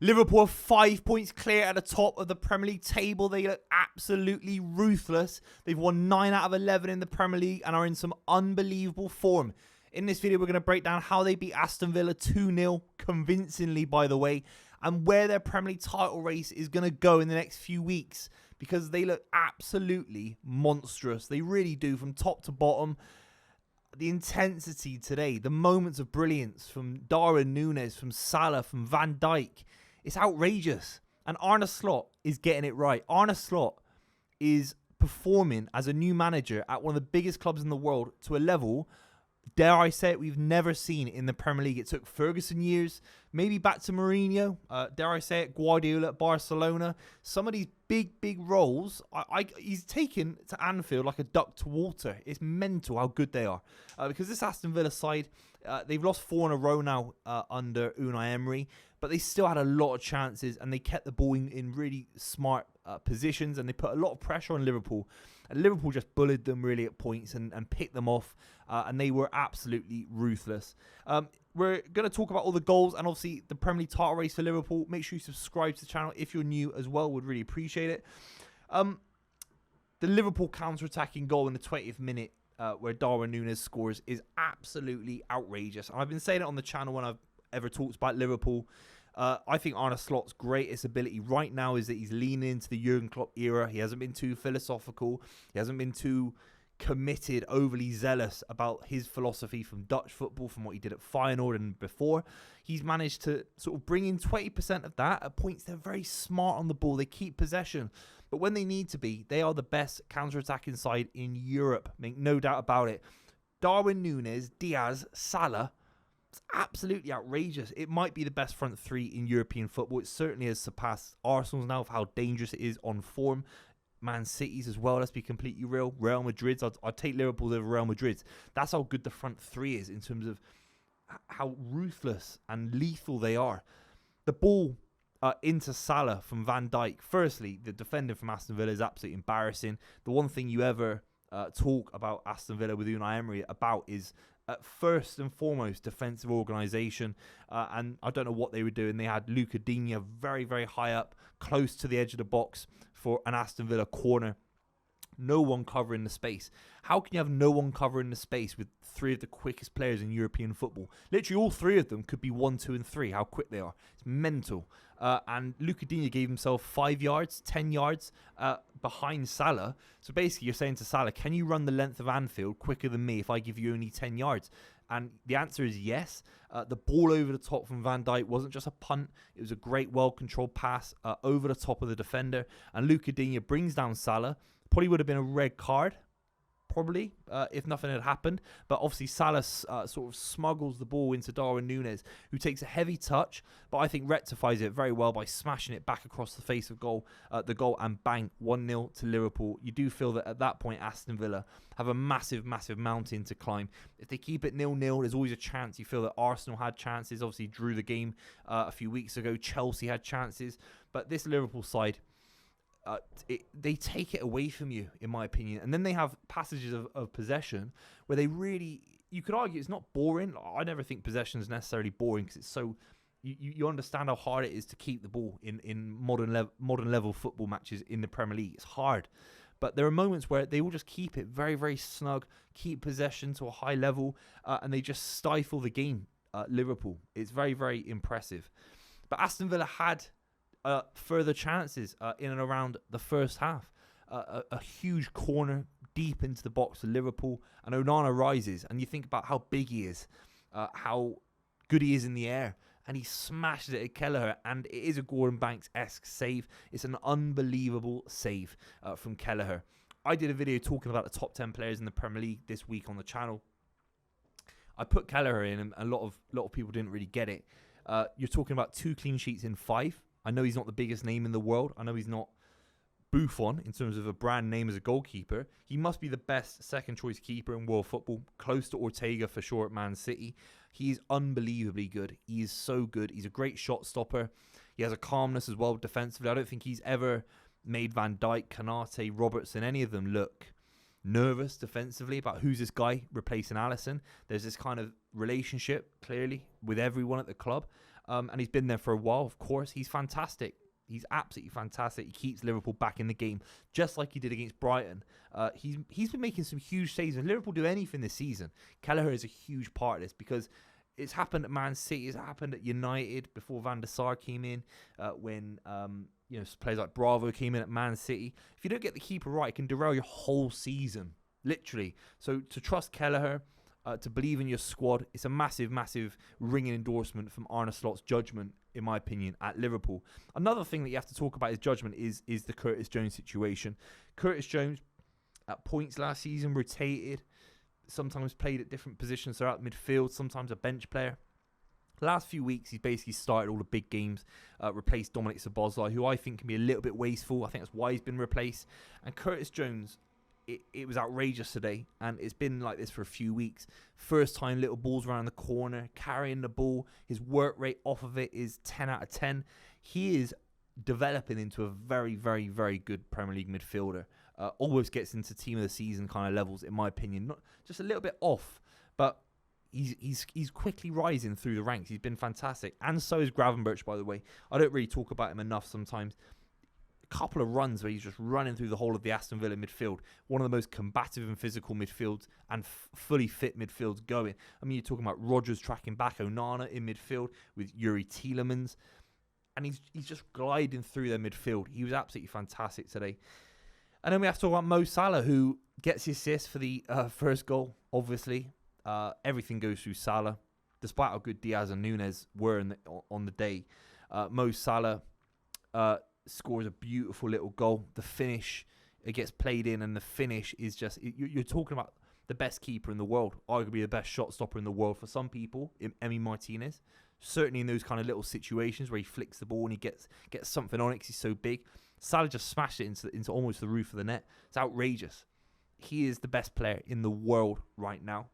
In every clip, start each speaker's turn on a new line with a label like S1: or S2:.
S1: Liverpool are 5 points clear at the top of the Premier League table. They look absolutely ruthless. They've won 9 out of 11 in the Premier League and are in some unbelievable form. In this video, we're going to break down how they beat Aston Villa 2-0, convincingly, by the way, and where their Premier League title race is going to go in the next few weeks, because they look absolutely monstrous. They really do, from top to bottom. The intensity today, the moments of brilliance from Darwin Núñez, from Salah, from Van Dijk, it's outrageous. And Arne Slot is getting it right. Arne Slot is performing as a new manager at one of the biggest clubs in the world to a level, dare I say it, we've never seen in the Premier League. It took Ferguson years, maybe back to Mourinho, dare I say it, Guardiola at Barcelona. Some of these big roles, he's taken to Anfield like a duck to water. It's mental how good they are. Because this Aston Villa side, they've lost 4 in a row now under Unai Emery, but they still had a lot of chances and they kept the ball in really smart positions, and they put a lot of pressure on Liverpool. And Liverpool just bullied them really at points and picked them off, and they were absolutely ruthless. We're going to talk about all the goals and obviously the Premier League title race for Liverpool. Make sure you subscribe to the channel if you're new as well. Would really appreciate it. The Liverpool counter-attacking goal in the 20th minute where Darwin Núñez scores is absolutely outrageous. And I've been saying it on the channel when I've ever talked about Liverpool. I think Arne Slot's greatest ability right now is that he's leaning into the Jurgen Klopp era. He hasn't been too philosophical. He hasn't been too committed, overly zealous about his philosophy from Dutch football, from what he did at Feyenoord and before. He's managed to sort of bring in 20% of that. At points, they're very smart on the ball. They keep possession. But when they need to be, they are the best counter-attacking side in Europe. Make no doubt about it. Darwin Núñez, Diaz, Salah, it's absolutely outrageous. It might be the best front three in European football. It certainly has surpassed Arsenal's now for how dangerous it is on form. Man City's as well, let's be completely real. Real Madrid's, I'd take Liverpool over Real Madrid's. That's how good the front three is in terms of how ruthless and lethal they are. The ball into Salah from Van Dijk. Firstly, the defending from Aston Villa is absolutely embarrassing. The one thing you ever talk about Aston Villa with Unai Emery about is first and foremost defensive organisation, and I don't know what they were doing. They had Luca Digne very high up, close to the edge of the box for an Aston Villa corner. No one covering the space. How can you have no one covering the space with 3 of the quickest players in European football? Literally all 3 of them could be 1, 2 and 3, how quick they are. It's mental. And Luca Digne gave himself 5 yards, 10 yards behind Salah. So basically you're saying to Salah, can you run the length of Anfield quicker than me if I give you only 10 yards? And the answer is yes. The ball over the top from Van Dijk wasn't just a punt. It was a great, well-controlled pass over the top of the defender. And Luca Digne brings down Salah. Probably would have been a red card, probably, if nothing had happened. But obviously Salah sort of smuggles the ball into Darwin Núñez, who takes a heavy touch, but I think rectifies it very well by smashing it back across the face of the goal, and bang, 1-0 to Liverpool. You do feel that at that point Aston Villa have a massive mountain to climb. If they keep it 0-0, there's always a chance. You feel that Arsenal had chances, obviously drew the game a few weeks ago. Chelsea had chances, but this Liverpool side, they take it away from you, in my opinion. And then they have passages of possession where they really, you could argue it's not boring. I never think possession is necessarily boring, because it's so, you understand how hard it is to keep the ball in modern level football matches in the Premier League. It's hard. But there are moments where they will just keep it very snug, keep possession to a high level, and they just stifle the game, Liverpool. It's very impressive. But Aston Villa had further chances in and around the first half. A huge corner deep into the box for Liverpool, and Onana rises, and you think about how big he is, how good he is in the air, and he smashes it at Kelleher, and it is a Gordon Banks-esque save. It's an unbelievable save from Kelleher. I did a video talking about the top 10 players in the Premier League this week on the channel. I put Kelleher in, and a lot of people didn't really get it. You're talking about 2 clean sheets in 5. I know he's not the biggest name in the world. I know he's not Buffon in terms of a brand name as a goalkeeper. He must be the best second choice keeper in world football, close to Ortega for sure at Man City. He is unbelievably good. He is so good. He's a great shot stopper. He has a calmness as well defensively. I don't think he's ever made Van Dijk, Konate, Robertson, any of them look nervous defensively about who's this guy replacing Alisson. There's this kind of relationship clearly with everyone at the club. and he's been there for a while, of course. He's fantastic. He's absolutely fantastic. He keeps Liverpool back in the game, just like he did against Brighton. He's been making some huge saves. If Liverpool do anything this season, Kelleher is a huge part of this, because it's happened at Man City. It's happened at United before Van der Sar came in. When players like Bravo came in at Man City. If you don't get the keeper right, it can derail your whole season, literally. So to trust Kelleher, to believe in your squad, it's a massive, massive ringing endorsement from Arne Slot's judgment, in my opinion, at Liverpool. Another thing that you have to talk about his judgment is the Curtis Jones situation. Curtis Jones, at points last season, rotated, sometimes played at different positions throughout midfield, sometimes a bench player. The last few weeks, he's basically started all the big games, replaced Dominic Szoboszlai, who I think can be a little bit wasteful. I think that's why he's been replaced. And Curtis Jones, it was outrageous today, and it's been like this for a few weeks. First time, little balls around the corner, carrying the ball. His work rate off of it is 10 out of 10. He is developing into a very, very, very good Premier League midfielder. Always gets into team of the season kind of levels, in my opinion. Not just a little bit off, but he's quickly rising through the ranks. He's been fantastic, and so is Gravenberch, by the way. I don't really talk about him enough sometimes. Couple of runs where he's just running through the whole of the Aston Villa midfield. One of the most combative and physical midfields and fully fit midfields going. I mean, you're talking about Rodgers tracking back Onana in midfield with Yuri Tielemans. And he's just gliding through their midfield. He was absolutely fantastic today. And then we have to talk about Mo Salah, who gets the assist for the first goal, obviously. Everything goes through Salah. Despite how good Diaz and Nunes were on the day, Mo Salah scores a beautiful little goal. The finish, it gets played in, and the finish is just, you're talking about the best keeper in the world, arguably the best shot stopper in the world for some people, Emi Martinez. Certainly in those kind of little situations where he flicks the ball and he gets something on it because he's so big. Salah just smashed it into almost the roof of the net. It's outrageous. He is the best player in the world right now.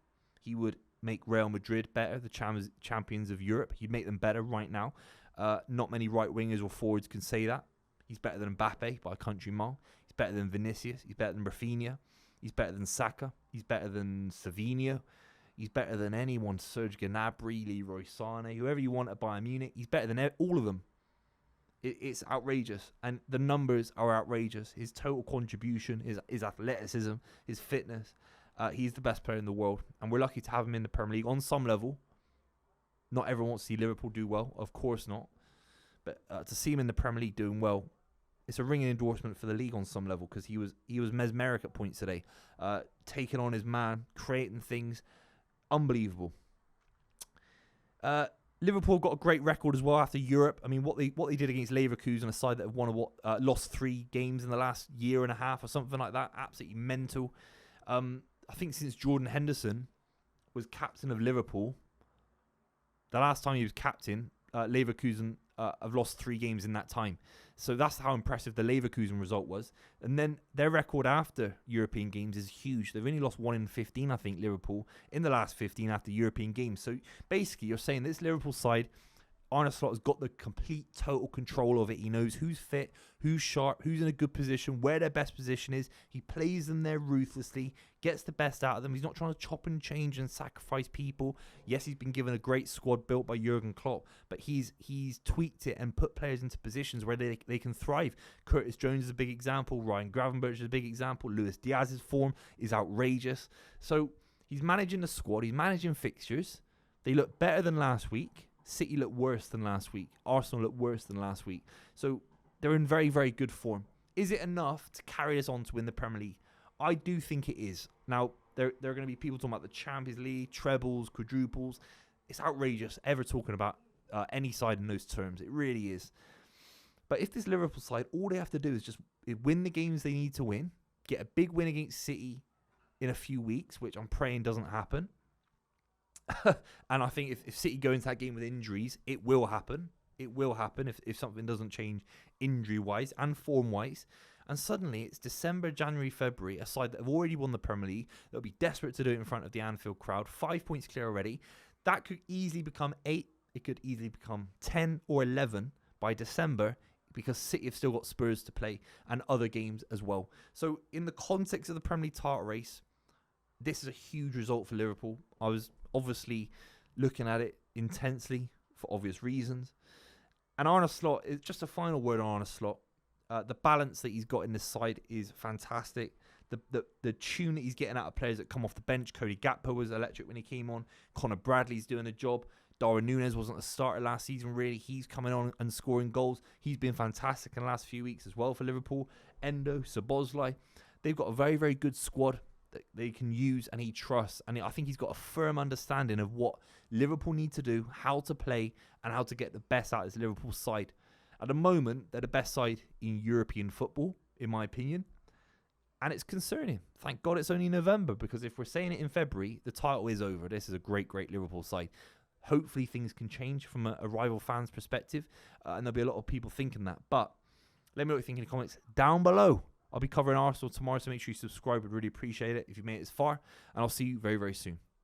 S1: He would make Real Madrid better, the champions of Europe. He'd make them better right now. Not many right wingers or forwards can say that. He's better than Mbappe by a country mile. He's better than Vinicius. He's better than Rafinha. He's better than Saka. He's better than Savinho. He's better than anyone. Serge Gnabry, Leroy Sané, whoever you want at Bayern Munich. He's better than all of them. It's outrageous. And the numbers are outrageous. His total contribution, his athleticism, his fitness. He's the best player in the world. And we're lucky to have him in the Premier League on some level. Not everyone wants to see Liverpool do well. Of course not. But to see him in the Premier League doing well, it's a ringing endorsement for the league on some level, because he was mesmeric at points today, taking on his man, creating things, unbelievable. Liverpool got a great record as well after Europe. I mean, what they did against Leverkusen, a side that have lost 3 games in the last year and a half or something like that, absolutely mental. I think since Jordan Henderson was captain of Liverpool, the last time he was captain, Leverkusen have lost 3 games in that time. So that's how impressive the Leverkusen result was. And then their record after European games is huge. They've only lost 1 in 15, I think, Liverpool, in the last 15 after European games. So basically, you're saying this Liverpool side, Arne Slot has got the complete total control of it. He knows who's fit, who's sharp, who's in a good position, where their best position is. He plays them there ruthlessly, gets the best out of them. He's not trying to chop and change and sacrifice people. Yes, he's been given a great squad built by Jurgen Klopp, but he's tweaked it and put players into positions where they can thrive. Curtis Jones is a big example. Ryan Gravenberch is a big example. Luis Diaz's form is outrageous. So he's managing the squad. He's managing fixtures. They look better than last week. City looked worse than last week. Arsenal looked worse than last week. So they're in very, very good form. Is it enough to carry us on to win the Premier League? I do think it is. Now, there are going to be people talking about the Champions League, trebles, quadruples. It's outrageous ever talking about any side in those terms. It really is. But if this Liverpool side, all they have to do is just win the games they need to win, get a big win against City in a few weeks, which I'm praying doesn't happen. And I think if City go into that game with injuries, it will happen. It will happen if something doesn't change injury-wise and form-wise. And suddenly it's December, January, February, a side that have already won the Premier League. They'll be desperate to do it in front of the Anfield crowd. 5 points clear already. That could easily become 8. It could easily become 10 or 11 by December, because City have still got Spurs to play and other games as well. So in the context of the Premier League title race, this is a huge result for Liverpool. I was obviously looking at it intensely
S2: for obvious reasons. And Arne Slot, is just a final word on Arne Slot. The balance that he's got in this side is fantastic. The tune that he's getting out of players that come off the bench. Cody Gakpo was electric when he came on. Connor Bradley's doing the job. Darwin Núñez wasn't a starter last season, really. He's coming on and scoring goals. He's been fantastic in the last few weeks as well for Liverpool. Endo, Szoboszlai. They've got a very, very good squad that they can use and he trusts. And I think he's got a firm understanding of what Liverpool need to do, how to play, and how to get the best out of this Liverpool side. At the moment, they're the best side in European football, in my opinion. And it's concerning. Thank God it's only November, because if we're saying it in February, the title is over. This is a great, great Liverpool side. Hopefully things can change from a rival fan's perspective. And there'll be a lot of people thinking that. But let me know what you think in the comments down below. I'll be covering Arsenal tomorrow, so make sure you subscribe. I'd really appreciate it if you made it this far. And I'll see you very, very soon.